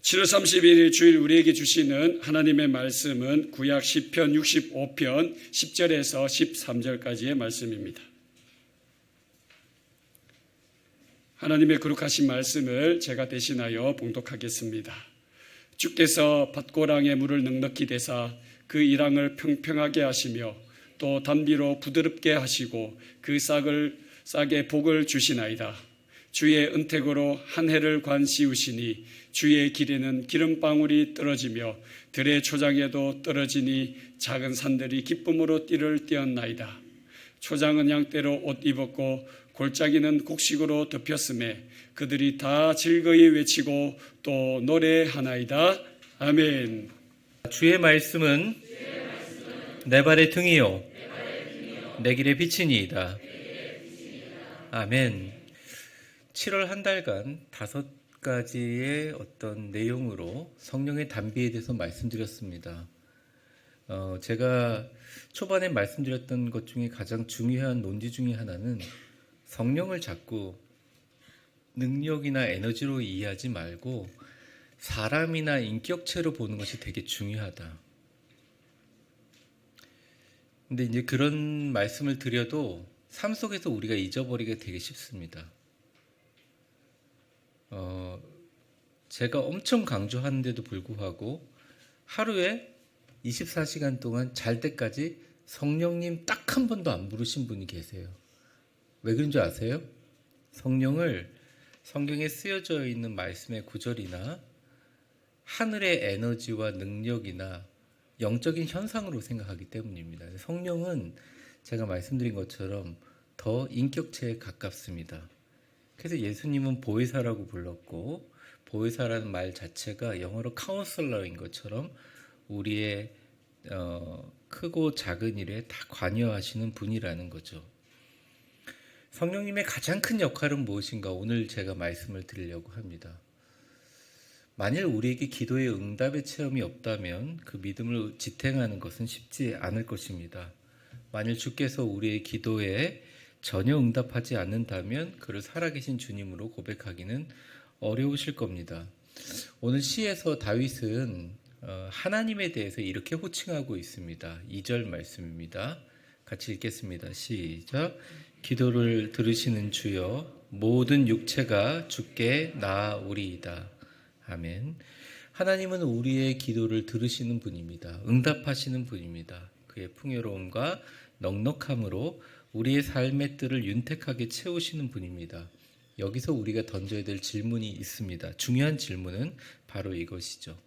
7월 31일 주일 우리에게 주시는 하나님의 말씀은 구약 시편 65편 10절에서 13절까지의 말씀입니다. 하나님의 거룩하신 말씀을 제가 대신하여 봉독하겠습니다. 주께서 밭고랑에 물을 넉넉히 대사 그 이랑을 평평하게 하시며 또 단비로 부드럽게 하시고 그 싹에 복을 주시나이다. 주의 은택으로 한 해를 관씌우시니 주의 길에는 기름방울이 떨어지며 들의 초장에도 떨어지니 작은 산들이 기쁨으로 띠를 띄었나이다. 초장은 양떼로 옷 입었고 골짜기는 곡식으로 덮였음에 그들이 다 즐거이 외치고 또 노래하나이다. 아멘. 주의 말씀은 내 발의 등이요 내 길의 빛이니이다. 아멘. 7월 한 달간 5가지의 어떤 내용으로 성령의 단비에 대해서 말씀드렸습니다. 제가 초반에 말씀드렸던 것 중에 가장 중요한 논지 중에 하나는 성령을 자꾸 능력이나 에너지로 이해하지 말고 사람이나 인격체로 보는 것이 되게 중요하다. 근데 이제 그런 말씀을 드려도 삶 속에서 우리가 잊어버리기가 되게 쉽습니다. 제가 엄청 강조하는데도 불구하고 하루에 24시간 동안 잘 때까지 성령님 딱 한 번도 안 부르신 분이 계세요. 왜 그런 줄 아세요? 성령을 성경에 쓰여져 있는 말씀의 구절이나 하늘의 에너지와 능력이나 영적인 현상으로 생각하기 때문입니다. 성령은 제가 말씀드린 것처럼 더 인격체에 가깝습니다. 그래서 예수님은 보혜사라고 불렀고, 보혜사라는 말 자체가 영어로 카운슬러인 것처럼 우리의 크고 작은 일에 다 관여하시는 분이라는 거죠. 성령님의 가장 큰 역할은 무엇인가 오늘 제가 말씀을 드리려고 합니다. 만일 우리에게 기도의 응답의 체험이 없다면 그 믿음을 지탱하는 것은 쉽지 않을 것입니다. 만일 주께서 우리의 기도에 전혀 응답하지 않는다면 그를 살아계신 주님으로 고백하기는 어려우실 겁니다. 오늘 시에서 다윗은 하나님에 대해서 이렇게 호칭하고 있습니다. 2절 말씀입니다. 같이 읽겠습니다. 시작. 기도를 들으시는 주여 모든 육체가 주께 나아오리이다. 아멘. 하나님은 우리의 기도를 들으시는 분입니다. 응답하시는 분입니다. 그의 풍요로움과 넉넉함으로 우리의 삶의 뜰을 윤택하게 채우시는 분입니다. 여기서 우리가 던져야 될 질문이 있습니다. 중요한 질문은 바로 이것이죠.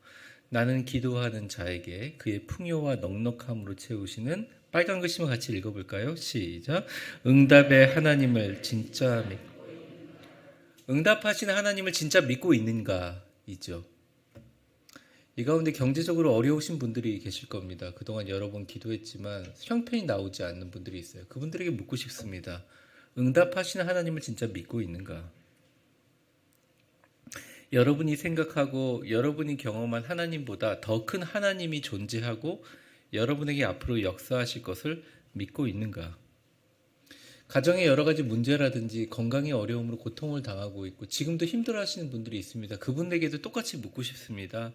나는 기도하는 자에게 그의 풍요와 넉넉함으로 채우시는 빨간 글씨만 같이 읽어볼까요? 시작. 응답의 하나님을 진짜 응답하시는 하나님을 진짜 믿고 있는가? 이죠. 이 가운데 경제적으로 어려우신 분들이 계실 겁니다. 그동안 여러 번 기도했지만 형편이 나오지 않는 분들이 있어요. 그분들에게 묻고 싶습니다. 응답하시는 하나님을 진짜 믿고 있는가? 여러분이 생각하고 여러분이 경험한 하나님보다 더 큰 하나님이 존재하고 여러분에게 앞으로 역사하실 것을 믿고 있는가? 가정의 여러 가지 문제라든지 건강의 어려움으로 고통을 당하고 있고 지금도 힘들어하시는 분들이 있습니다. 그분에게도 똑같이 묻고 싶습니다.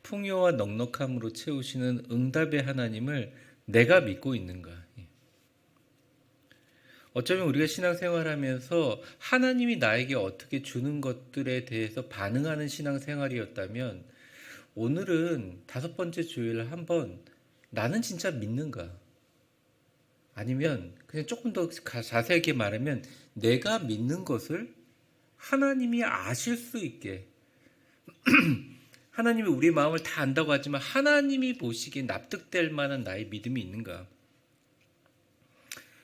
풍요와 넉넉함으로 채우시는 응답의 하나님을 내가 믿고 있는가? 어쩌면 우리가 신앙생활하면서 하나님이 나에게 어떻게 주는 것들에 대해서 반응하는 신앙생활이었다면 오늘은 5번째 주일을 한번 나는 진짜 믿는가? 아니면 그냥 조금 더 자세하게 말하면 내가 믿는 것을 하나님이 아실 수 있게 하나님이 우리의 마음을 다 안다고 하지만 하나님이 보시기에 납득될 만한 나의 믿음이 있는가?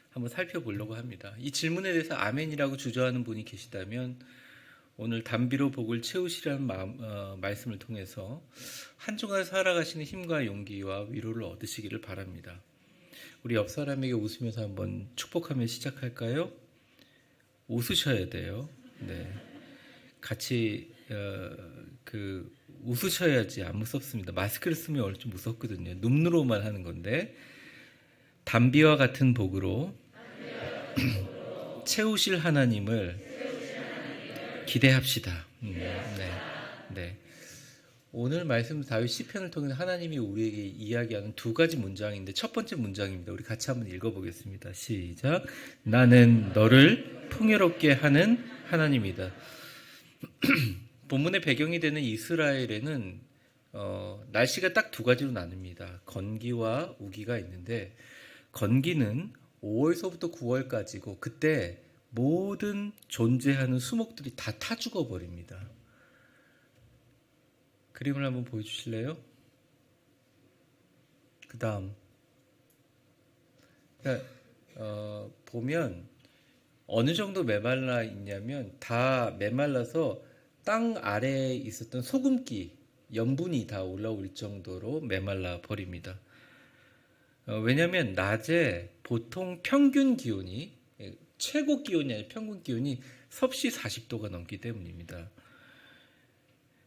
한번 살펴보려고 합니다. 이 질문에 대해서 아멘이라고 주저하는 분이 계시다면 오늘 단비로 복을 채우시라는 말씀을 통해서 한 주간 살아가시는 힘과 용기와 위로를 얻으시기를 바랍니다. 우리 옆 사람에게 웃으면서 한번 축복하며 시작할까요? 웃으셔야 돼요. 네, 같이 웃으셔야지 안 무섭습니다. 마스크를 쓰면 원래 좀 무섭거든요. 눈으로만 하는 건데 단비와 같은 복으로 채우실 하나님을 기대합시다. 네. 오늘 말씀 다윗 시편을 통해 하나님이 우리에게 이야기하는 두 가지 문장인데 첫 번째 문장입니다. 우리 같이 한번 읽어보겠습니다. 시작. 나는 너를 풍요롭게 하는 하나님이다. 본문의 배경이 되는 이스라엘에는 날씨가 딱 두 가지로 나뉩니다. 건기와 우기가 있는데 건기는 5월서부터 9월까지고 그때 모든 존재하는 수목들이 다 타 죽어버립니다. 그림을 한번 보여주실래요? 그 다음 보면 어느 정도 메말라 있냐면 다 메말라서 땅 아래에 있었던 소금기, 염분이 다 올라올 정도로 메말라 버립니다. 왜냐하면 낮에 보통 평균 기온이 최고 기온이 아니라 평균 기온이 섭씨 40도가 넘기 때문입니다.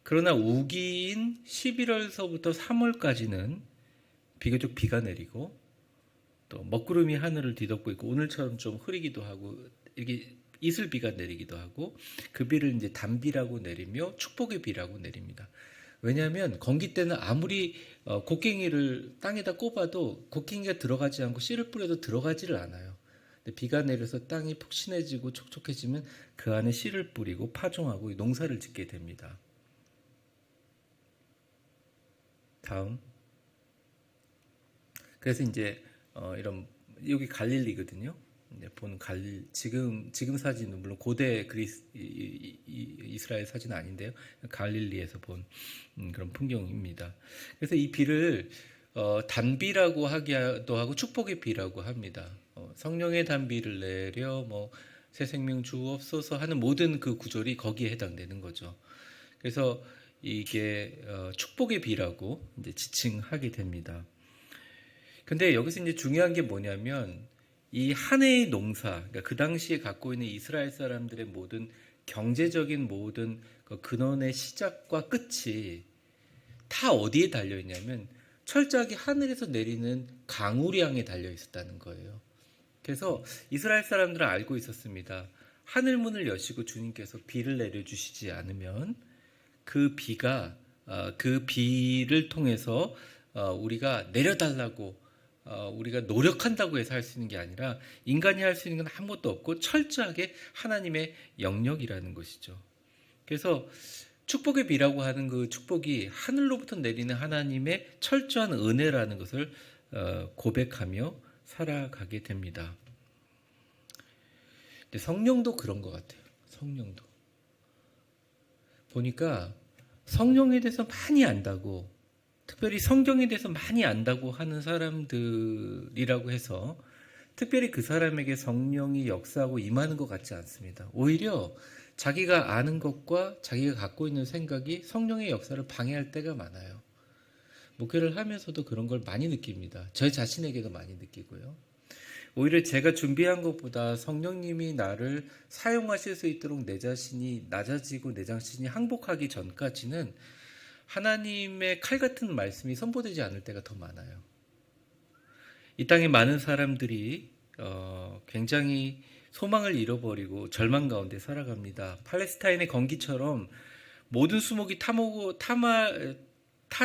그러나 우기인 11월서부터 3월까지는 비교적 비가 내리고 또 먹구름이 하늘을 뒤덮고 있고 오늘처럼 좀 흐리기도 하고 이렇게 이슬비가 내리기도 하고 그 비를 이제 단비라고 내리며 축복의 비라고 내립니다. 왜냐하면 건기 때는 아무리 곡괭이를 땅에다 꼽아도 곡괭이가 들어가지 않고 씨를 뿌려도 들어가지를 않아요. 근데 비가 내려서 땅이 푹신해지고 촉촉해지면 그 안에 씨를 뿌리고 파종하고 농사를 짓게 됩니다. 다음. 그래서 이제 이런 여기 갈릴리거든요. 본 지금 사진은 물론 고대 이스라엘 사진은 아닌데요. 갈릴리에서 본 그런 풍경입니다. 그래서 이 비를 단비라고 하기도 하고 축복의 비라고 합니다. 성령의 단비를 내려 새 생명 주옵소서 하는 모든 그 구절이 거기에 해당되는 거죠. 그래서 이게 축복의 비라고 이제 지칭하게 됩니다. 근데 여기서 이제 중요한 게 뭐냐면 이 한 해의 농사, 그러니까 그 당시에 갖고 있는 이스라엘 사람들의 모든 경제적인 모든 그 근원의 시작과 끝이 다 어디에 달려 있냐면 철저하게 하늘에서 내리는 강우량에 달려 있었다는 거예요. 그래서 이스라엘 사람들은 알고 있었습니다. 하늘 문을 여시고 주님께서 비를 내려주시지 않으면 그 비를 통해서 우리가 내려달라고 우리가 노력한다고 해서 할 수 있는 게 아니라 인간이 할 수 있는 건 아무것도 없고 철저하게 하나님의 영역이라는 것이죠. 그래서 축복의 비라고 하는 그 축복이 하늘로부터 내리는 하나님의 철저한 은혜라는 것을 고백하며 살아가게 됩니다. 근데 성령도 그런 것 같아요. 성령도 보니까 성령에 대해서 많이 안다고, 특별히 성경에 대해서 많이 안다고 하는 사람들이라고 해서 특별히 그 사람에게 성령이 역사하고 임하는 것 같지 않습니다. 오히려 자기가 아는 것과 자기가 갖고 있는 생각이 성령의 역사를 방해할 때가 많아요. 목회를 하면서도 그런 걸 많이 느낍니다. 저 자신에게도 많이 느끼고요. 오히려 제가 준비한 것보다 성령님이 나를 사용하실 수 있도록 내 자신이 낮아지고 내 자신이 항복하기 전까지는 하나님의 칼 같은 말씀이 선포되지 않을 때가 더 많아요. 이 땅에 많은 사람들이 굉장히 소망을 잃어버리고 절망 가운데 살아갑니다. 팔레스타인의 건기처럼 모든 수목이 타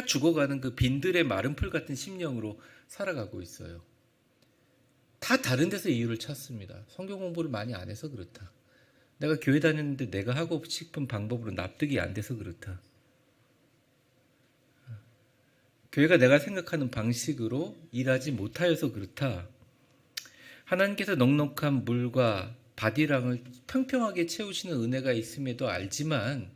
죽어가는 그 빈들의 마른 풀 같은 심령으로 살아가고 있어요. 다 다른 데서 이유를 찾습니다. 성경 공부를 많이 안 해서 그렇다. 내가 교회 다녔는데 내가 하고 싶은 방법으로 납득이 안 돼서 그렇다. 교회가 내가 생각하는 방식으로 일하지 못하여서 그렇다. 하나님께서 넉넉한 물과 바디랑을 평평하게 채우시는 은혜가 있음에도 알지만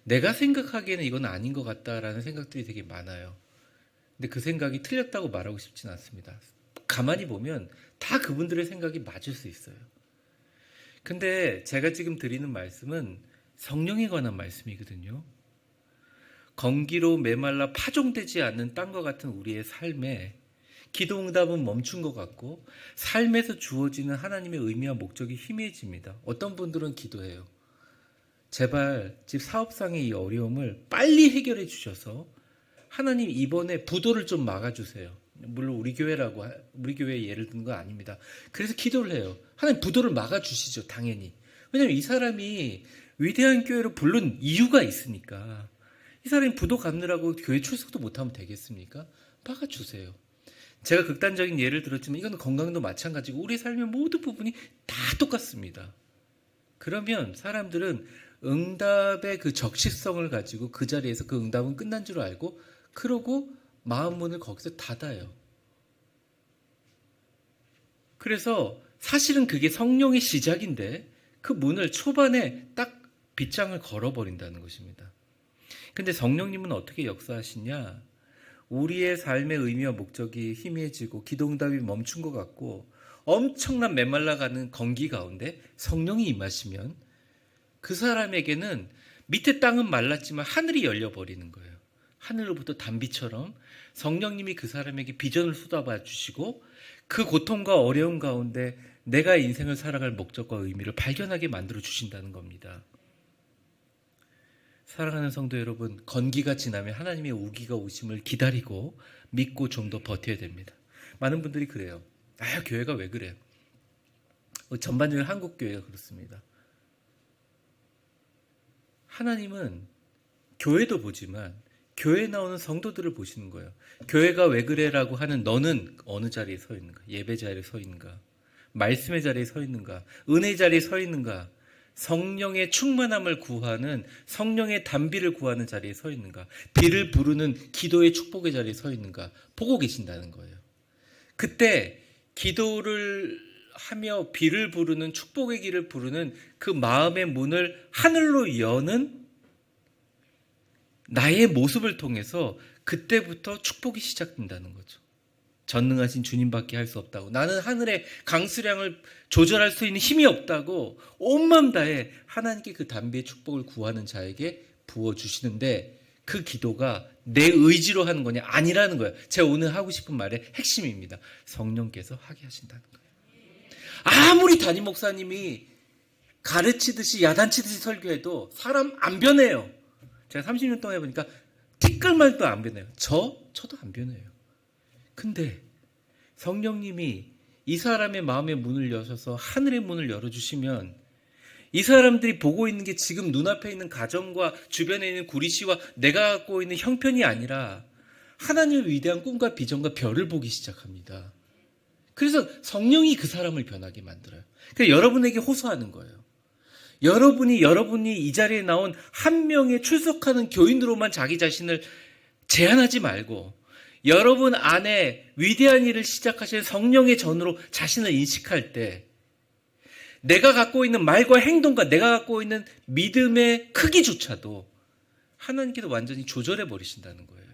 내가 생각하기에는 이건 아닌 것 같다라는 생각들이 되게 많아요. 근데 그 생각이 틀렸다고 말하고 싶지는 않습니다. 가만히 보면 다 그분들의 생각이 맞을 수 있어요. 근데 제가 지금 드리는 말씀은 성령에 관한 말씀이거든요. 건기로 메말라 파종되지 않는 땅과 같은 우리의 삶에 기도응답은 멈춘 것 같고 삶에서 주어지는 하나님의 의미와 목적이 희미해집니다. 어떤 분들은 기도해요. 제발 집 사업상의 이 어려움을 빨리 해결해 주셔서 하나님 이번에 부도를 좀 막아주세요. 물론 우리 교회 예를 든 거 아닙니다. 그래서 기도를 해요. 하나님 부도를 막아주시죠. 당연히. 왜냐하면 이 사람이 위대한 교회로 부른 이유가 있으니까. 이 사람이 부도 갚느라고 교회 출석도 못하면 되겠습니까? 막아주세요. 제가 극단적인 예를 들었지만 이건 건강도 마찬가지고 우리 삶의 모든 부분이 다 똑같습니다. 그러면 사람들은 응답의 그 적시성을 가지고 그 자리에서 그 응답은 끝난 줄 알고 그러고 마음 문을 거기서 닫아요. 그래서 사실은 그게 성령의 시작인데 그 문을 초반에 딱 빗장을 걸어버린다는 것입니다. 근데 성령님은 어떻게 역사하시냐? 우리의 삶의 의미와 목적이 희미해지고 기도응답이 멈춘 것 같고 엄청난 메말라가는 건기 가운데 성령이 임하시면 그 사람에게는 밑에 땅은 말랐지만 하늘이 열려버리는 거예요. 하늘로부터 단비처럼 성령님이 그 사람에게 비전을 쏟아봐 주시고 그 고통과 어려움 가운데 내가 인생을 살아갈 목적과 의미를 발견하게 만들어 주신다는 겁니다. 사랑하는 성도 여러분, 건기가 지나면 하나님의 우기가 오심을 기다리고 믿고 좀 더 버텨야 됩니다. 많은 분들이 그래요. 교회가 왜 그래? 전반적으로 한국 교회가 그렇습니다. 하나님은 교회도 보지만 교회에 나오는 성도들을 보시는 거예요. 교회가 왜 그래라고 하는 너는 어느 자리에 서 있는가? 예배 자리에 서 있는가? 말씀의 자리에 서 있는가? 은혜의 자리에 서 있는가? 성령의 충만함을 구하는 성령의 단비를 구하는 자리에 서 있는가? 비를 부르는 기도의 축복의 자리에 서 있는가? 보고 계신다는 거예요. 그때 기도를 하며 비를 부르는 축복의 길을 부르는 그 마음의 문을 하늘로 여는 나의 모습을 통해서 그때부터 축복이 시작된다는 거죠. 전능하신 주님밖에 할 수 없다고, 나는 하늘의 강수량을 조절할 수 있는 힘이 없다고 온 마음 다해 하나님께 그 단비의 축복을 구하는 자에게 부어주시는데 그 기도가 내 의지로 하는 거냐? 아니라는 거예요. 제가 오늘 하고 싶은 말의 핵심입니다. 성령께서 하게 하신다는 거예요. 아무리 담임 목사님이 가르치듯이 야단치듯이 설교해도 사람 안 변해요. 제가 30년 동안 해보니까 티끌만도 안 변해요. 저도 안 변해요. 근데 성령님이 이 사람의 마음의 문을 여셔서 하늘의 문을 열어주시면 이 사람들이 보고 있는 게 지금 눈앞에 있는 가정과 주변에 있는 구리시와 내가 갖고 있는 형편이 아니라 하나님의 위대한 꿈과 비전과 별을 보기 시작합니다. 그래서 성령이 그 사람을 변하게 만들어요. 그래서 여러분에게 호소하는 거예요. 여러분이 이 자리에 나온 한 명의 출석하는 교인으로만 자기 자신을 제한하지 말고 여러분 안에 위대한 일을 시작하실 성령의 전으로 자신을 인식할 때 내가 갖고 있는 말과 행동과 내가 갖고 있는 믿음의 크기조차도 하나님께서 완전히 조절해 버리신다는 거예요.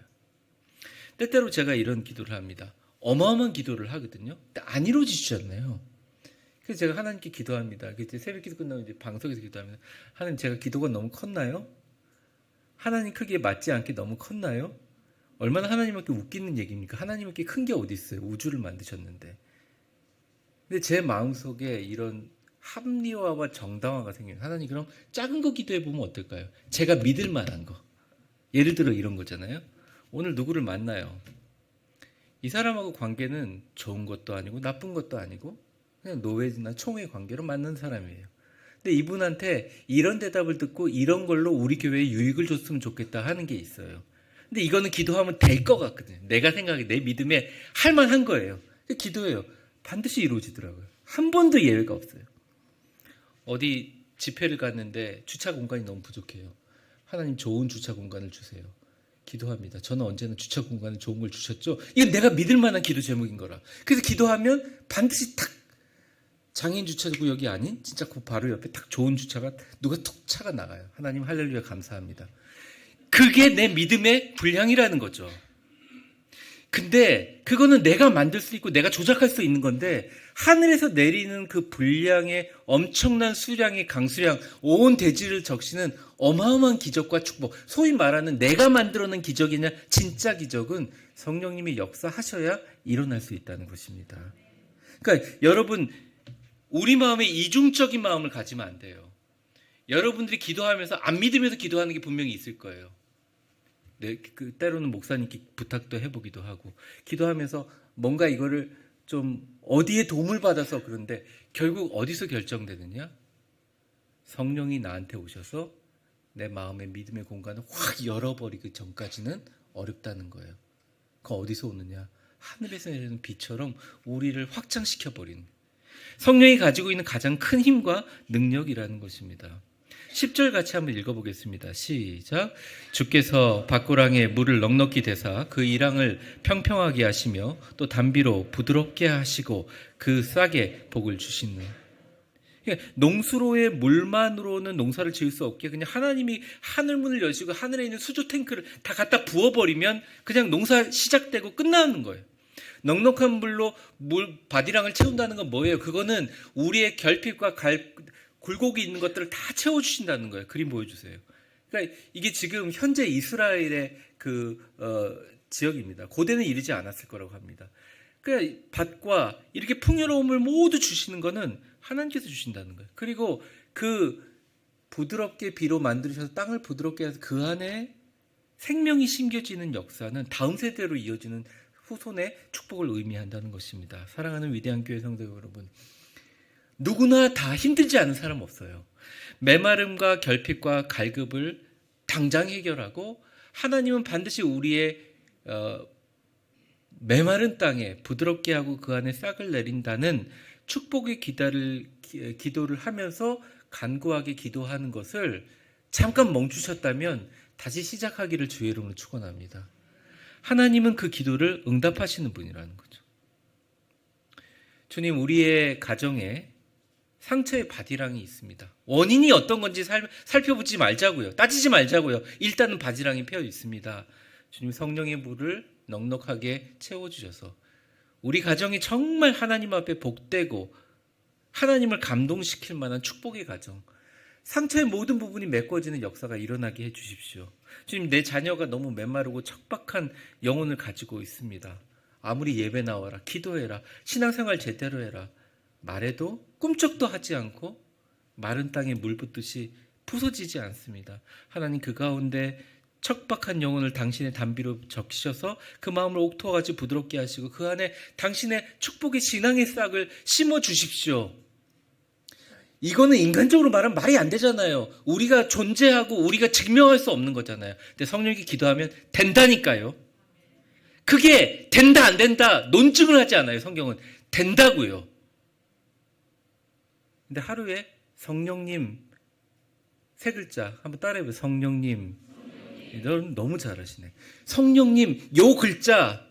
때때로 제가 이런 기도를 합니다. 어마어마한 기도를 하거든요. 근데 안 이루어지셨네요. 그래서 제가 하나님께 기도합니다. 새벽 기도 끝나면 이제 방송에서 기도합니다. 하나님, 제가 기도가 너무 컸나요? 하나님 크기에 맞지 않게 너무 컸나요? 얼마나 하나님께 웃기는 얘기입니까? 하나님께 큰 게 어디 있어요? 우주를 만드셨는데. 근데 제 마음속에 이런 합리화와 정당화가 생겨요. 하나님, 그럼 작은 거 기도해 보면 어떨까요? 제가 믿을 만한 거. 예를 들어 이런 거잖아요. 오늘 누구를 만나요. 이 사람하고 관계는 좋은 것도 아니고 나쁜 것도 아니고 그냥 노예나 총회 관계로 만난 사람이에요. 근데 이분한테 이런 대답을 듣고 이런 걸로 우리 교회에 유익을 줬으면 좋겠다 하는 게 있어요. 근데 이거는 기도하면 될 것 같거든요. 내가 생각해 내 믿음에 할 만한 거예요. 기도해요. 반드시 이루어지더라고요. 한 번도 예외가 없어요. 어디 집회를 갔는데 주차 공간이 너무 부족해요. 하나님, 좋은 주차 공간을 주세요. 기도합니다. 저는 언제나 주차 공간에 좋은 걸 주셨죠. 이건 내가 믿을 만한 기도 제목인 거라. 그래서 기도하면 반드시 탁 장애인 주차구역이 아닌 진짜 그 바로 옆에 딱 좋은 주차가 누가 툭 차가 나가요. 하나님 할렐루야 감사합니다. 그게 내 믿음의 분량이라는 거죠. 근데 그거는 내가 만들 수 있고 내가 조작할 수 있는 건데 하늘에서 내리는 그 분량의 엄청난 수량의 강수량, 온 대지를 적시는 어마어마한 기적과 축복, 소위 말하는 내가 만들어낸 기적이냐 진짜 기적은 성령님이 역사하셔야 일어날 수 있다는 것입니다. 그러니까 여러분, 우리 마음에 이중적인 마음을 가지면 안 돼요. 여러분들이 기도하면서 안 믿으면서 기도하는 게 분명히 있을 거예요. 때로는 목사님께 부탁도 해보기도 하고 기도하면서 뭔가 이거를 좀 어디에 도움을 받아서 그런데 결국 어디서 결정되느냐? 성령이 나한테 오셔서 내 마음의 믿음의 공간을 확 열어버리기 전까지는 어렵다는 거예요. 그거 어디서 오느냐? 하늘에서 내리는 비처럼 우리를 확장시켜버리는 성령이 가지고 있는 가장 큰 힘과 능력이라는 것입니다. 10절 같이 한번 읽어보겠습니다. 시작. 주께서 밭고랑에 물을 넉넉히 대사 그 이랑을 평평하게 하시며 또 담비로 부드럽게 하시고 그 싹에 복을 주시는. 농수로의 물만으로는 농사를 지을 수 없게 그냥 하나님이 하늘문을 여시고 하늘에 있는 수조 탱크를 다 갖다 부어버리면 그냥 농사 시작되고 끝나는 거예요. 넉넉한 물로 밭이랑을 채운다는 건 뭐예요? 그거는 우리의 결핍과 굴곡이 있는 것들을 다 채워주신다는 거예요. 그림 보여주세요. 그러니까 이게 지금 현재 이스라엘의 지역입니다. 고대는 이르지 않았을 거라고 합니다. 그러니까 밭과 이렇게 풍요로움을 모두 주시는 거는 하나님께서 주신다는 거예요. 그리고 그 부드럽게 비로 만드셔서 땅을 부드럽게 해서 그 안에 생명이 심겨지는 역사는 다음 세대로 이어지는 후손의 축복을 의미한다는 것입니다. 사랑하는 위대한 교회 성도 여러분, 누구나 다 힘들지 않은 사람 없어요. 메마름과 결핍과 갈급을 당장 해결하고 하나님은 반드시 우리의 메마른 땅에 부드럽게 하고 그 안에 싹을 내린다는 축복의 기도를 하면서 간구하게 기도하는 것을 잠깐 멈추셨다면 다시 시작하기를 주의 이름으로 축원합니다. 하나님은 그 기도를 응답하시는 분이라는 거죠. 주님, 우리의 가정에 상처의 바디랑이 있습니다. 원인이 어떤 건지 살펴보지 말자고요. 따지지 말자고요. 일단은 바디랑이 펴 있습니다. 주님, 성령의 물을 넉넉하게 채워주셔서 우리 가정이 정말 하나님 앞에 복되고 하나님을 감동시킬 만한 축복의 가정, 상처의 모든 부분이 메꿔지는 역사가 일어나게 해주십시오. 주님, 내 자녀가 너무 메마르고 척박한 영혼을 가지고 있습니다. 아무리 예배 나와라, 기도해라, 신앙생활 제대로 해라 말해도 꿈쩍도 하지 않고 마른 땅에 물 붓듯이 부서지지 않습니다. 하나님, 그 가운데 척박한 영혼을 당신의 담비로 적셔서 그 마음을 옥토같이 부드럽게 하시고 그 안에 당신의 축복의 신앙의 싹을 심어 주십시오. 이거는 인간적으로 말하면 말이 안 되잖아요. 우리가 존재하고 우리가 증명할 수 없는 거잖아요. 근데 성령이 기도하면 된다니까요. 그게 된다 안 된다 논증을 하지 않아요. 성경은 된다고요. 근데 하루에 성령님 세 글자 한번 따라해보세요. 성령님. 여러분 너무 잘하시네. 성령님 요 글자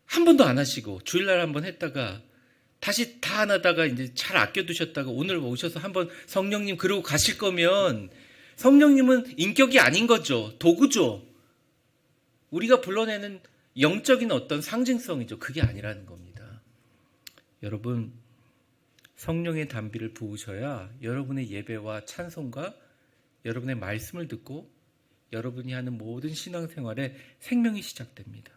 한 번도 안 하시고 주일날 한번 했다가 다시 다 안 하다가 이제 잘 아껴두셨다가 오늘 오셔서 한번 성령님 그러고 가실 거면 성령님은 인격이 아닌 거죠. 도구죠. 우리가 불러내는 영적인 어떤 상징성이죠. 그게 아니라는 겁니다. 여러분, 성령의 담비를 부으셔야 여러분의 예배와 찬송과 여러분의 말씀을 듣고 여러분이 하는 모든 신앙생활에 생명이 시작됩니다.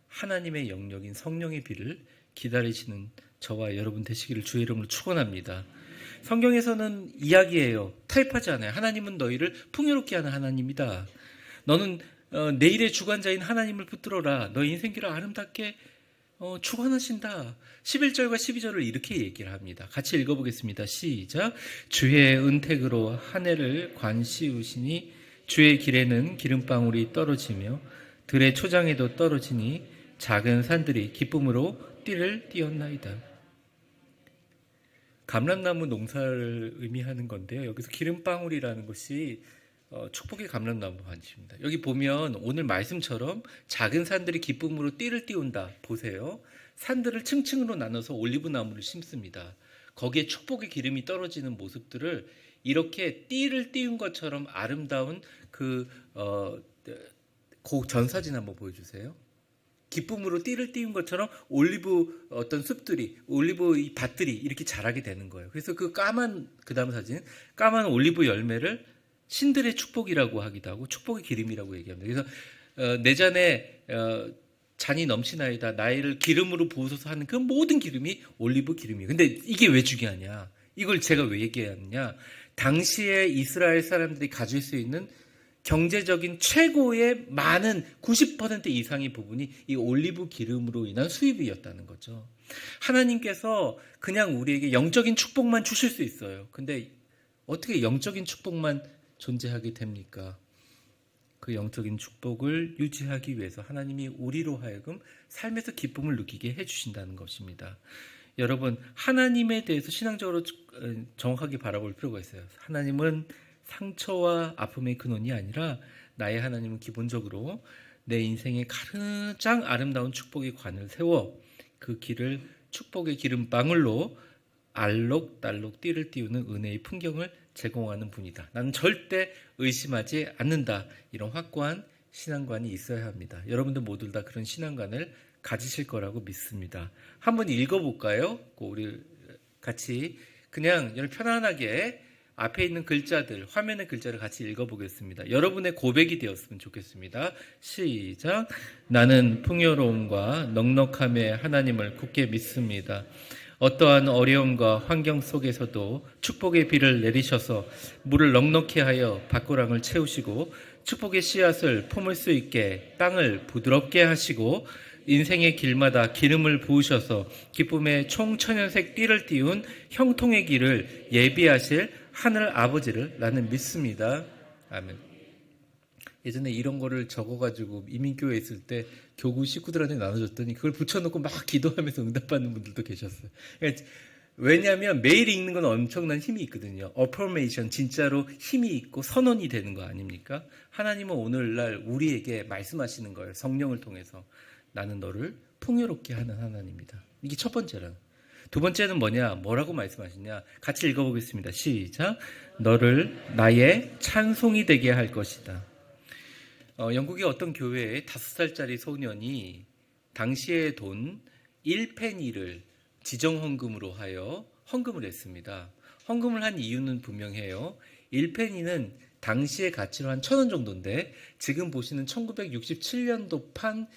하나님의 영역인 성령의 비를 기다리시는 저와 여러분 되시기를 주의 이름으로 축원합니다. 성경에서는 이야기해요. 타협하지 않아요. 하나님은 너희를 풍요롭게 하는 하나님이다. 너는 내일의 주관자인 하나님을 붙들어라. 너희 인생길을 아름답게 주관하신다. 11절과 12절을 이렇게 얘기를 합니다. 같이 읽어보겠습니다. 시작. 주의 은택으로 한 해를 관시우시니 주의 길에는 기름방울이 떨어지며 들의 초장에도 떨어지니 작은 산들이 기쁨으로 띠를 띄었나이다. 감람나무 농사를 의미하는 건데요. 여기서 기름방울이라는 것이 축복의 감람나무 반지입니다. 여기 보면 오늘 말씀처럼 작은 산들이 기쁨으로 띠를 띄운다. 보세요. 산들을 층층으로 나눠서 올리브나무를 심습니다. 거기에 축복의 기름이 떨어지는 모습들을 이렇게 띠를 띄운 것처럼 아름다운 전사진 한번 보여주세요. 기쁨으로 띠를 띄운 것처럼 올리브 어떤 숲들이, 올리브 이 밭들이 이렇게 자라게 되는 거예요. 그래서 그 다음 사진, 까만 올리브 열매를 신들의 축복이라고 하기도 하고 축복의 기름이라고 얘기합니다. 그래서 내 잔에 잔이 넘치나이다. 나이를 기름으로 부으소서 하는 그 모든 기름이 올리브 기름이에요. 근데 이게 왜 중요하냐? 이걸 제가 왜 얘기하느냐? 당시에 이스라엘 사람들이 가질 수 있는 경제적인 최고의 많은 90% 이상의 부분이 이 올리브 기름으로 인한 수입이었다는 거죠. 하나님께서 그냥 우리에게 영적인 축복만 주실 수 있어요. 근데 어떻게 영적인 축복만 존재하게 됩니까? 그 영적인 축복을 유지하기 위해서 하나님이 우리로 하여금 삶에서 기쁨을 느끼게 해주신다는 것입니다. 여러분, 하나님에 대해서 신앙적으로 정확하게 바라볼 필요가 있어요. 하나님은 상처와 아픔의 근원이 아니라 나의 하나님은 기본적으로 내 인생에 가장 아름다운 축복의 관을 세워 그 길을 축복의 기름방울로 알록달록 띠를 띄우는 은혜의 풍경을 제공하는 분이다. 나는 절대 의심하지 않는다. 이런 확고한 신앙관이 있어야 합니다. 여러분들 모두 다 그런 신앙관을 가지실 거라고 믿습니다. 한번 읽어볼까요? 우리 같이 그냥 편안하게 앞에 있는 글자들, 화면의 글자를 같이 읽어보겠습니다. 여러분의 고백이 되었으면 좋겠습니다. 시작. 나는 풍요로움과 넉넉함의 하나님을 굳게 믿습니다. 어떠한 어려움과 환경 속에서도 축복의 비를 내리셔서 물을 넉넉히 하여 밭고랑을 채우시고 축복의 씨앗을 품을 수 있게 땅을 부드럽게 하시고 인생의 길마다 기름을 부으셔서 기쁨의 총천연색 띠를 띄운 형통의 길을 예비하실 하늘 아버지를 나는 믿습니다. 아멘. 예전에 이런 거를 적어가지고 이민교회에 있을 때 교구 식구들한테 나눠줬더니 그걸 붙여놓고 막 기도하면서 응답받는 분들도 계셨어요. 그러니까 왜냐하면 매일 읽는 건 엄청난 힘이 있거든요. 어퍼메이션, 진짜로 힘이 있고 선언이 되는 거 아닙니까? 하나님은 오늘날 우리에게 말씀하시는 거예요. 성령을 통해서. 나는 너를 풍요롭게 하는 하나님이다. 이게 첫 번째란. 두 번째는 뭐냐? 뭐라고 말씀하시냐? 같이 읽어보겠습니다. 시작. 너를 나의 찬송이 되게 할 것이다. 영국의 어떤 교회에 5살짜리 소년이 당시의 돈 1페니를 지정헌금으로 하여 헌금을 했습니다. 헌금을 한 이유는 분명해요. 1페니는 당시의 가치로 한 1,000원 정도인데 지금 보시는 1967년도 판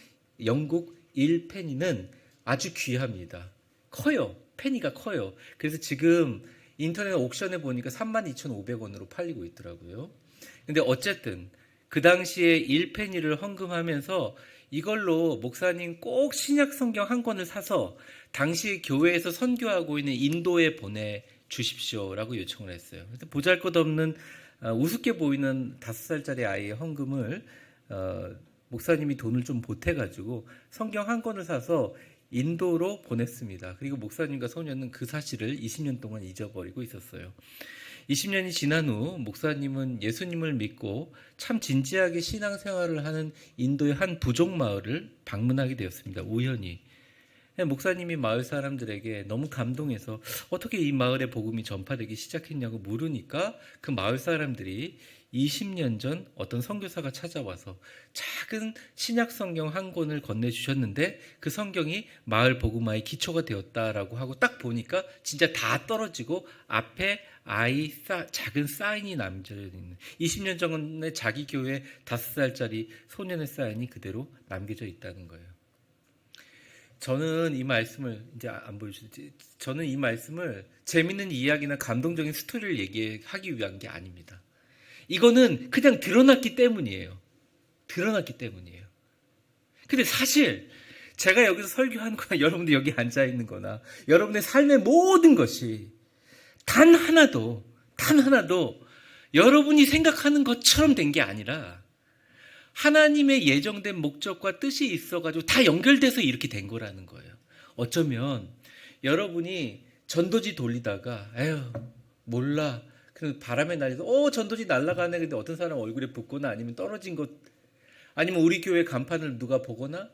영국 1페니는 아주 귀합니다. 커요. 페니가 커요. 그래서 지금 인터넷 옥션에 보니까 32,500원으로 팔리고 있더라고요. 근데 어쨌든 그 당시에 1페니를 헌금하면서 이걸로 목사님 꼭 신약 성경 한 권을 사서 당시 교회에서 선교하고 있는 인도에 보내주십시오라고 요청을 했어요. 그래서 보잘것없는 우습게 보이는 5살짜리 아이의 헌금을 목사님이 돈을 좀 보태가지고 성경 한 권을 사서 인도로 보냈습니다. 그리고 목사님과 소년은 그 사실을 20년 동안 잊어버리고 있었어요. 20년이 지난 후 목사님은 예수님을 믿고 참 진지하게 신앙생활을 하는 인도의 한 부족 마을을 방문하게 되었습니다. 우연히. 목사님이 마을 사람들에게 너무 감동해서 어떻게 이 마을에 복음이 전파되기 시작했냐고 물으니까 그 마을 사람들이 20년 전 어떤 선교사가 찾아와서 작은 신약 성경 한 권을 건네주셨는데 그 성경이 마을 복음화의 기초가 되었다라고 하고 딱 보니까 진짜 다 떨어지고 앞에 작은 사인이 남겨져 있는 20년 전에 자기 교회 5살짜리 소년의 사인이 그대로 남겨져 있다는 거예요. 저는 이 말씀을 이제 안 보여주지. 저는 이 말씀을 재밌는 이야기나 감동적인 스토리를 얘기하기 위한 게 아닙니다. 이거는 그냥 드러났기 때문이에요. 드러났기 때문이에요. 근데 사실 제가 여기서 설교하는 거나 여러분들 여기 앉아 있는 거나 여러분의 삶의 모든 것이 단 하나도 여러분이 생각하는 것처럼 된 게 아니라 하나님의 예정된 목적과 뜻이 있어가지고 다 연결돼서 이렇게 된 거라는 거예요. 어쩌면 여러분이 전도지 돌리다가 에휴 몰라 그 바람에 날려서 전도지 날아가네. 근데 어떤 사람 얼굴에 붙거나 아니면 떨어진 것 아니면 우리 교회 간판을 누가 보거나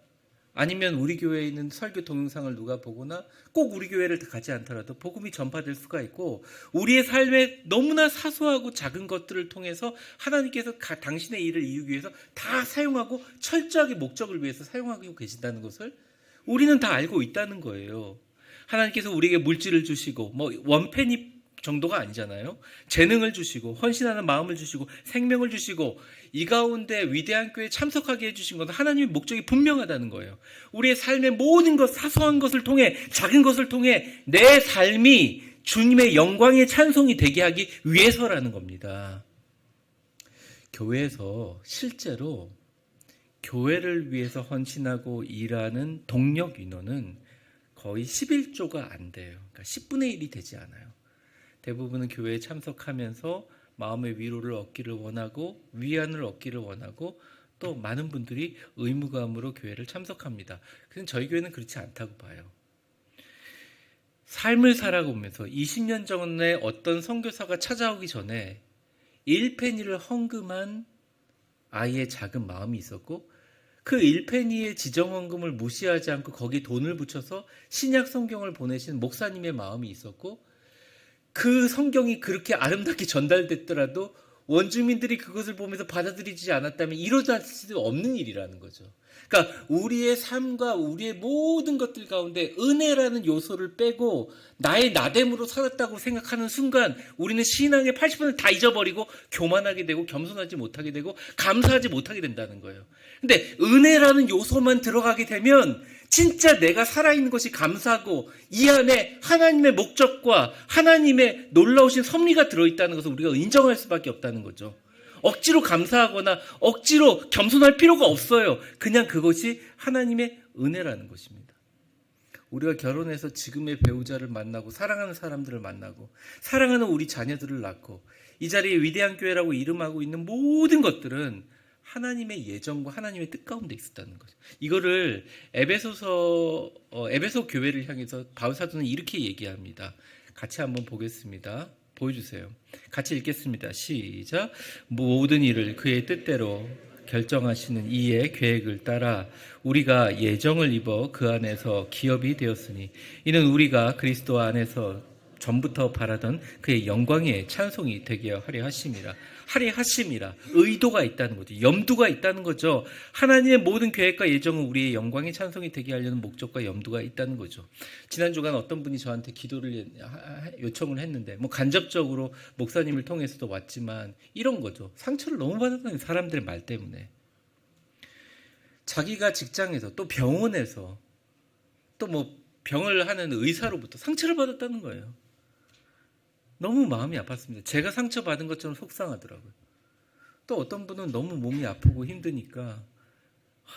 아니면 우리 교회에 있는 설교 동영상을 누가 보거나 꼭 우리 교회를 가지 않더라도 복음이 전파될 수가 있고 우리의 삶에 너무나 사소하고 작은 것들을 통해서 하나님께서 당신의 일을 이루기 위해서 다 사용하고 철저하게 목적을 위해서 사용하고 계신다는 것을 우리는 다 알고 있다는 거예요. 하나님께서 우리에게 물질을 주시고 원페니 정도가 아니잖아요. 재능을 주시고 헌신하는 마음을 주시고 생명을 주시고 이 가운데 위대한 교회에 참석하게 해주신 것은 하나님의 목적이 분명하다는 거예요. 우리의 삶의 모든 것, 사소한 것을 통해 작은 것을 통해 내 삶이 주님의 영광의 찬송이 되게 하기 위해서라는 겁니다. 교회에서 실제로 교회를 위해서 헌신하고 일하는 동력 인원은 거의 11조가 안 돼요. 그러니까 10분의 1이 되지 않아요. 대부분은 교회에 참석하면서 마음의 위로를 얻기를 원하고 위안을 얻기를 원하고 또 많은 분들이 의무감으로 교회를 참석합니다. 그래서 저희 교회는 그렇지 않다고 봐요. 삶을 살아가면서 20년 전에 어떤 선교사가 찾아오기 전에 1페니를 헌금한 아이의 작은 마음이 있었고 그 1페니의 지정헌금을 무시하지 않고 거기에 돈을 붙여서 신약 성경을 보내신 목사님의 마음이 있었고 그 성경이 그렇게 아름답게 전달됐더라도 원주민들이 그것을 보면서 받아들이지 않았다면 이루어질 수 없는 일이라는 거죠. 그러니까 우리의 삶과 우리의 모든 것들 가운데 은혜라는 요소를 빼고 나의 나됨으로 살았다고 생각하는 순간 우리는 신앙의 80%를 다 잊어버리고 교만하게 되고 겸손하지 못하게 되고 감사하지 못하게 된다는 거예요. 근데 은혜라는 요소만 들어가게 되면 진짜 내가 살아있는 것이 감사하고 이 안에 하나님의 목적과 하나님의 놀라우신 섭리가 들어있다는 것을 우리가 인정할 수밖에 없다는 거죠. 억지로 감사하거나 억지로 겸손할 필요가 없어요. 그냥 그것이 하나님의 은혜라는 것입니다. 우리가 결혼해서 지금의 배우자를 만나고 사랑하는 사람들을 만나고 사랑하는 우리 자녀들을 낳고 이 자리에 위대한 교회라고 이름하고 있는 모든 것들은 하나님의 예정과 하나님의 뜻 가운데 있었다는 거죠. 이거를 에베소 교회를 향해서 바울 사도는 이렇게 얘기합니다. 같이 한번 보겠습니다. 보여주세요. 같이 읽겠습니다. 시작. 모든 일을 그의 뜻대로 결정하시는 이의 계획을 따라 우리가 예정을 입어 그 안에서 기업이 되었으니 이는 우리가 그리스도 안에서 전부터 바라던 그의 영광의 찬송이 되게 하려 하심이라. 하려 하심이라. 의도가 있다는 거죠. 염두가 있다는 거죠. 하나님의 모든 계획과 예정은 우리의 영광의 찬송이 되게 하려는 목적과 염두가 있다는 거죠. 지난 주간 어떤 분이 저한테 기도를 요청을 했는데 간접적으로 목사님을 통해서도 왔지만 이런 거죠. 상처를 너무 받았다는 사람들의 말 때문에 자기가 직장에서 또 병원에서 또 병을 하는 의사로부터 상처를 받았다는 거예요. 너무 마음이 아팠습니다. 제가 상처받은 것처럼 속상하더라고요. 또 어떤 분은 너무 몸이 아프고 힘드니까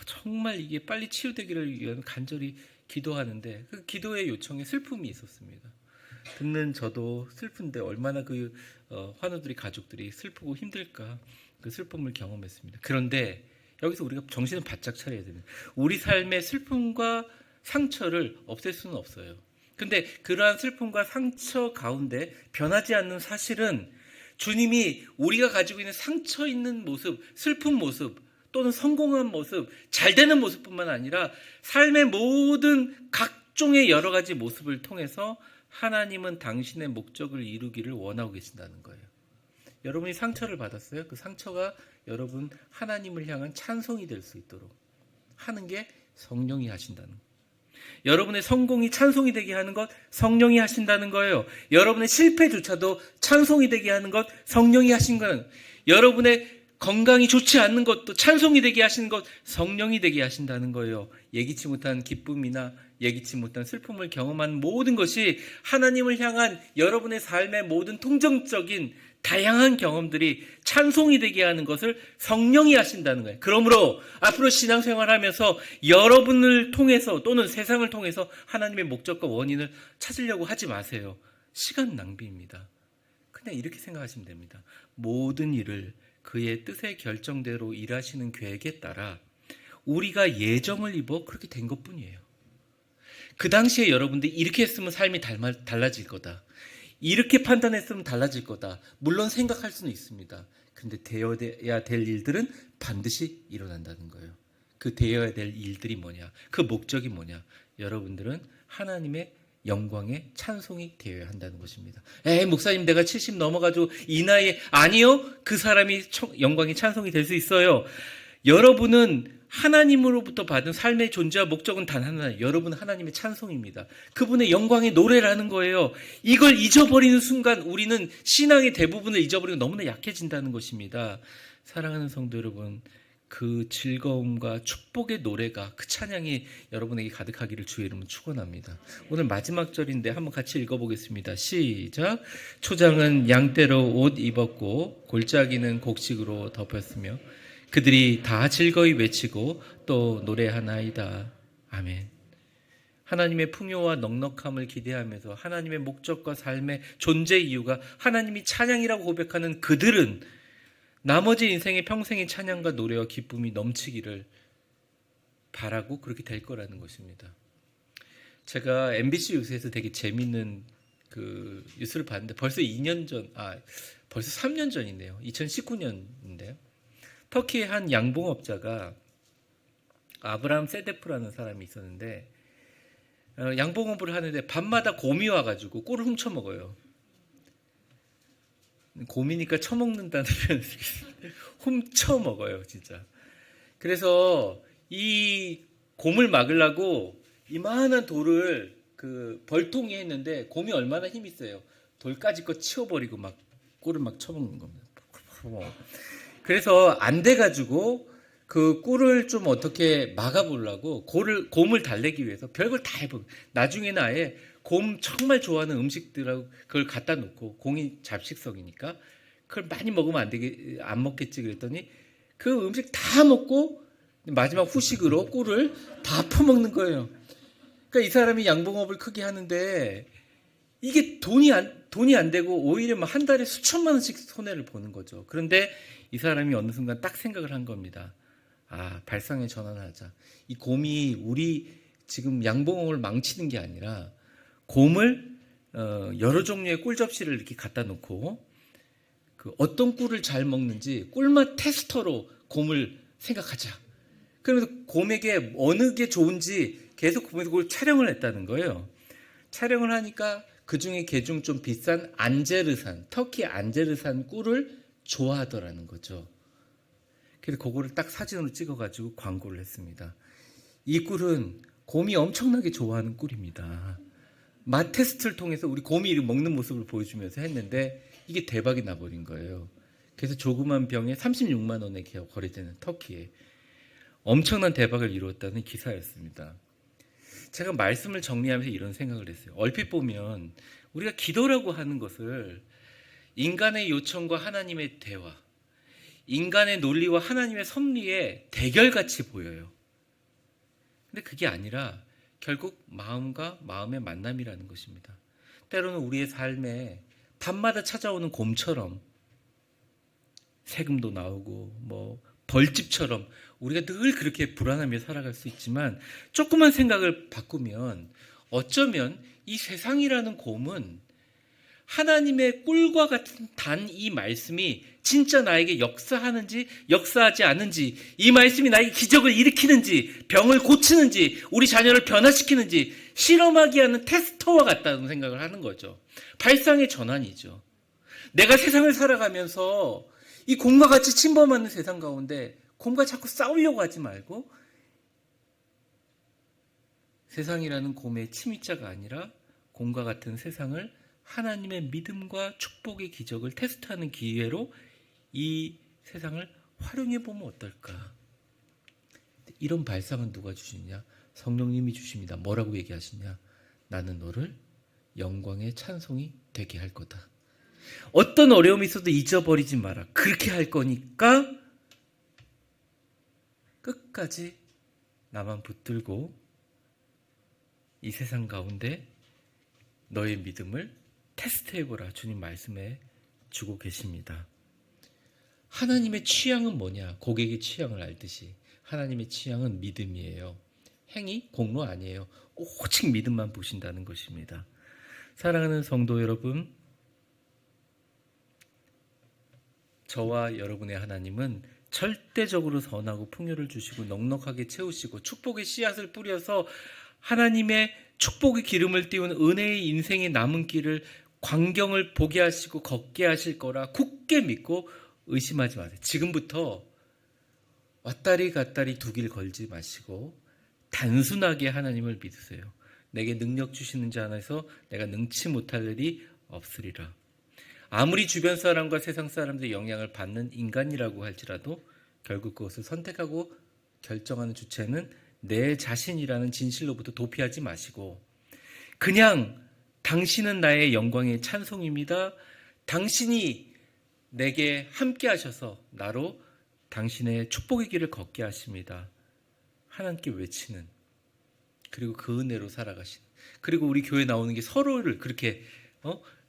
정말 이게 빨리 치유되기를 위한 간절히 기도하는데 그 기도의 요청에 슬픔이 있었습니다. 듣는 저도 슬픈데 얼마나 그 환우들이 가족들이 슬프고 힘들까 그 슬픔을 경험했습니다. 그런데 여기서 우리가 정신을 바짝 차려야 됩니다. 우리 삶의 슬픔과 상처를 없앨 수는 없어요. 근데 그러한 슬픔과 상처 가운데 변하지 않는 사실은 주님이 우리가 가지고 있는 상처 있는 모습, 슬픈 모습 또는 성공한 모습, 잘 되는 모습뿐만 아니라 삶의 모든 각종의 여러 가지 모습을 통해서 하나님은 당신의 목적을 이루기를 원하고 계신다는 거예요. 여러분이 상처를 받았어요. 그 상처가 여러분 하나님을 향한 찬송이 될 수 있도록 하는 게 성령이 하신다는 거예요. 여러분의 성공이 찬송이 되게 하는 것 성령이 하신다는 거예요. 여러분의 실패조차도 찬송이 되게 하는 것 성령이 하신 거예요. 여러분의 건강이 좋지 않는 것도 찬송이 되게 하시는 것 성령이 되게 하신다는 거예요. 예기치 못한 기쁨이나 예기치 못한 슬픔을 경험한 모든 것이 하나님을 향한 여러분의 삶의 모든 통정적인 다양한 경험들이 찬송이 되게 하는 것을 성령이 하신다는 거예요. 그러므로 앞으로 신앙생활하면서 여러분을 통해서 또는 세상을 통해서 하나님의 목적과 원인을 찾으려고 하지 마세요. 시간 낭비입니다. 그냥 이렇게 생각하시면 됩니다. 모든 일을 그의 뜻의 결정대로 일하시는 계획에 따라 우리가 예정을 입어 그렇게 된 것뿐이에요. 그 당시에 여러분들이 이렇게 했으면 삶이 달라질 거다. 이렇게 판단했으면 달라질 거다. 물론 생각할 수는 있습니다. 그런데 되어야 될 일들은 반드시 일어난다는 거예요. 그 되어야 될 일들이 뭐냐? 그 목적이 뭐냐? 여러분들은 하나님의 영광의 찬송이 되어야 한다는 것입니다. 목사님 내가 70 넘어가지고 이 나이에 아니요. 그 사람이 영광의 찬송이 될 수 있어요. 여러분은 하나님으로부터 받은 삶의 존재와 목적은 단 하나, 여러분 하나님의 찬송입니다. 그분의 영광의 노래라는 거예요. 이걸 잊어버리는 순간 우리는 신앙의 대부분을 잊어버리고 너무나 약해진다는 것입니다. 사랑하는 성도 여러분, 그 즐거움과 축복의 노래가 그 찬양이 여러분에게 가득하기를 주의 이름으로 축원합니다. 오늘 마지막 절인데 한번 같이 읽어보겠습니다. 시작. 초장은 양떼로 옷 입었고 골짜기는 곡식으로 덮였으며 그들이 다 즐거이 외치고 또 노래하나이다. 아멘. 하나님의 풍요와 넉넉함을 기대하면서 하나님의 목적과 삶의 존재 이유가 하나님이 찬양이라고 고백하는 그들은 나머지 인생의 평생의 찬양과 노래와 기쁨이 넘치기를 바라고 그렇게 될 거라는 것입니다. 제가 MBC 뉴스에서 되게 재밌는 그 뉴스를 봤는데 벌써 3년 전이네요. 2019년인데요. 터키의 한 양봉업자가 아브라함 세데프라는 사람이 있었는데 양봉업을 하는데 밤마다 곰이 와가지고 꿀을 훔쳐 먹어요. 곰이니까 처먹는다는 표현을 쓰겠습니다. 훔쳐 먹어요, 진짜. 그래서 이 곰을 막으려고 이만한 돌을 그 벌통이 했는데 곰이 얼마나 힘이 세요. 돌까지 거 치워버리고 막 꿀을 막 쳐먹는 겁니다. 그래서 안 돼가지고 그 꿀을 좀 어떻게 막아보려고 곰을 달래기 위해서 별걸 다 해보고 나중에는 아예 곰 정말 좋아하는 음식들하고 그걸 갖다 놓고 곰이 잡식성이니까 그걸 많이 먹으면 안 먹겠지 그랬더니 그 음식 다 먹고 마지막 후식으로 꿀을 다 퍼먹는 거예요. 그러니까 이 사람이 양봉업을 크게 하는데 이게 돈이 안 되고 오히려 막 한 달에 수천만 원씩 손해를 보는 거죠. 그런데 이 사람이 어느 순간 딱 생각을 한 겁니다. 발상의 전환을 하자. 이 곰이 우리 지금 양봉업을 망치는 게 아니라 곰을 여러 종류의 꿀 접시를 이렇게 갖다 놓고 그 어떤 꿀을 잘 먹는지 꿀맛 테스터로 곰을 생각하자. 그러면서 곰에게 어느 게 좋은지 계속 보면서 그걸 촬영을 했다는 거예요. 촬영을 하니까 그중에 개중 좀 비싼 안제르산, 터키 안제르산 꿀을 좋아하더라는 거죠. 그래서 그거를 딱 사진으로 찍어가지고 광고를 했습니다. 이 꿀은 곰이 엄청나게 좋아하는 꿀입니다. 맛 테스트를 통해서 우리 곰이 먹는 모습을 보여주면서 했는데 이게 대박이 나버린 거예요. 그래서 조그만 병에 36만 원에 거래되는 터키에 엄청난 대박을 이루었다는 기사였습니다. 제가 말씀을 정리하면서 이런 생각을 했어요. 얼핏 보면 우리가 기도라고 하는 것을 인간의 요청과 하나님의 대화, 인간의 논리와 하나님의 섭리의 대결같이 보여요. 근데 그게 아니라 결국 마음과 마음의 만남이라는 것입니다. 때로는 우리의 삶에 밤마다 찾아오는 곰처럼 세금도 나오고 벌집처럼 우리가 늘 그렇게 불안하며 살아갈 수 있지만 조그만 생각을 바꾸면 어쩌면 이 세상이라는 곰은 하나님의 꿀과 같은 단 이 말씀이 진짜 나에게 역사하는지 역사하지 않는지, 이 말씀이 나에게 기적을 일으키는지 병을 고치는지 우리 자녀를 변화시키는지 실험하게 하는 테스터와 같다는 생각을 하는 거죠. 발상의 전환이죠. 내가 세상을 살아가면서 이 곰과 같이 침범하는 세상 가운데 곰과 자꾸 싸우려고 하지 말고 세상이라는 곰의 침입자가 아니라 곰과 같은 세상을 하나님의 믿음과 축복의 기적을 테스트하는 기회로 이 세상을 활용해 보면 어떨까? 이런 발상은 누가 주시냐? 성령님이 주십니다. 뭐라고 얘기하시냐? 나는 너를 영광의 찬송이 되게 할 거다. 어떤 어려움이 있어도 잊어버리지 마라. 그렇게 할 거니까 끝까지 나만 붙들고 이 세상 가운데 너의 믿음을 테스트해보라. 주님 말씀에 주고 계십니다. 하나님의 취향은 뭐냐? 고객의 취향을 알듯이 하나님의 취향은 믿음이에요. 행위, 공로 아니에요. 오직 믿음만 보신다는 것입니다. 사랑하는 성도 여러분, 저와 여러분의 하나님은 절대적으로 선하고 풍요를 주시고 넉넉하게 채우시고 축복의 씨앗을 뿌려서 하나님의 축복의 기름을 띄운 은혜의 인생의 남은 길을 광경을 보게 하시고 걷게 하실 거라 굳게 믿고 의심하지 마세요. 지금부터 왔다리 갔다리 두 길 걸지 마시고 단순하게 하나님을 믿으세요. 내게 능력 주시는 자 안에서 내가 능치 못할 일이 없으리라. 아무리 주변 사람과 세상 사람들의 영향을 받는 인간이라고 할지라도 결국 그것을 선택하고 결정하는 주체는 내 자신이라는 진실로부터 도피하지 마시고 그냥 당신은 나의 영광의 찬송입니다. 당신이 내게 함께 하셔서 나로 당신의 축복의 길을 걷게 하십니다. 하나님께 외치는 그리고 그 은혜로 살아가시는. 그리고 우리 교회 나오는 게 서로를 그렇게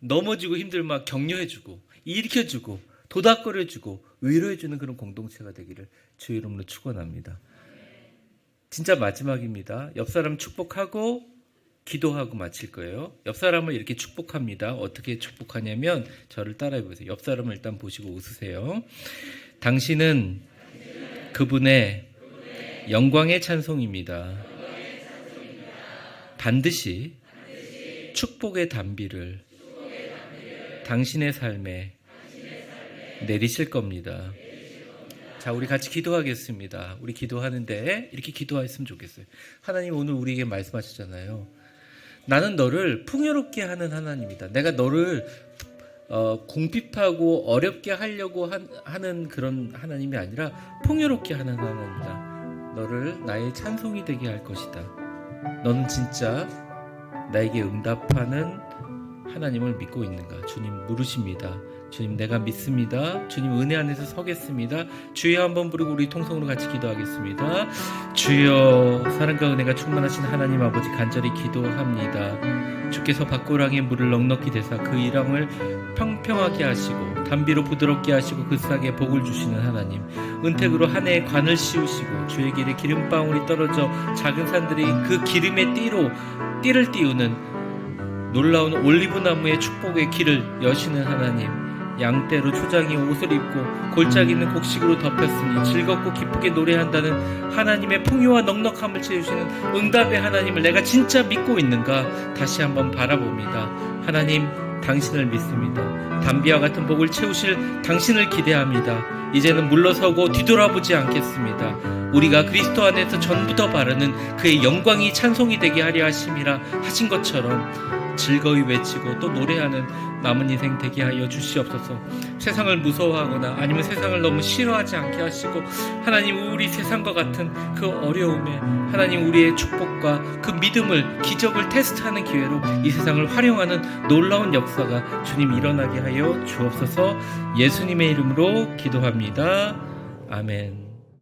넘어지고 힘들면 격려해주고 일으켜주고 도닥거려주고 위로해주는 그런 공동체가 되기를 주의 이름으로 축원합니다. 진짜 마지막입니다. 옆 사람 축복하고 기도하고 마칠 거예요. 옆 사람을 이렇게 축복합니다. 어떻게 축복하냐면 저를 따라해 보세요. 옆 사람을 일단 보시고 웃으세요. 당신은 그분의 영광의 찬송입니다. 반드시 축복의 단비를 당신의 삶에 내리실 겁니다. 자, 우리 같이 기도하겠습니다. 우리 기도하는데 이렇게 기도했으면 좋겠어요. 하나님 오늘 우리에게 말씀하셨잖아요. 나는 너를 풍요롭게 하는 하나님이다. 내가 너를 공핍하고 어렵게 하려고 하는 그런 하나님이 아니라 풍요롭게 하는 하나님이다. 너를 나의 찬송이 되게 할 것이다. 너는 진짜 나에게 응답하는 하나님을 믿고 있는가? 주님 물으십니다. 주님 내가 믿습니다. 주님 은혜 안에서 서겠습니다. 주여 한번 부르고 우리 통성으로 같이 기도하겠습니다. 주여 사랑과 은혜가 충만하신 하나님 아버지 간절히 기도합니다. 주께서 밭고랑에 물을 넉넉히 대사 그 일왕을 평평하게 하시고 단비로 부드럽게 하시고 그 싹에 복을 주시는 하나님, 은택으로 한 해의 관을 씌우시고 주의 길에 기름방울이 떨어져 작은 산들이 그 기름의 띠를 띄우는 놀라운 올리브나무의 축복의 길을 여시는 하나님, 양떼로 초장이 옷을 입고 골짜기는 곡식으로 덮였으니 즐겁고 기쁘게 노래한다는 하나님의 풍요와 넉넉함을 채우시는 응답의 하나님을 내가 진짜 믿고 있는가 다시 한번 바라봅니다. 하나님 당신을 믿습니다. 단비와 같은 복을 채우실 당신을 기대합니다. 이제는 물러서고 뒤돌아보지 않겠습니다. 우리가 그리스도 안에서 전부 더 바르는 그의 영광이 찬송이 되게 하려 하심이라 하신 것처럼 즐거이 외치고 또 노래하는 남은 인생 되게 하여 주시옵소서. 세상을 무서워하거나 아니면 세상을 너무 싫어하지 않게 하시고 하나님 우리 세상과 같은 그 어려움에 하나님 우리의 축복과 그 믿음을 기적을 테스트하는 기회로 이 세상을 활용하는 놀라운 역사가 주님 일어나게 하여 주옵소서. 예수님의 이름으로 기도합니다. 아멘.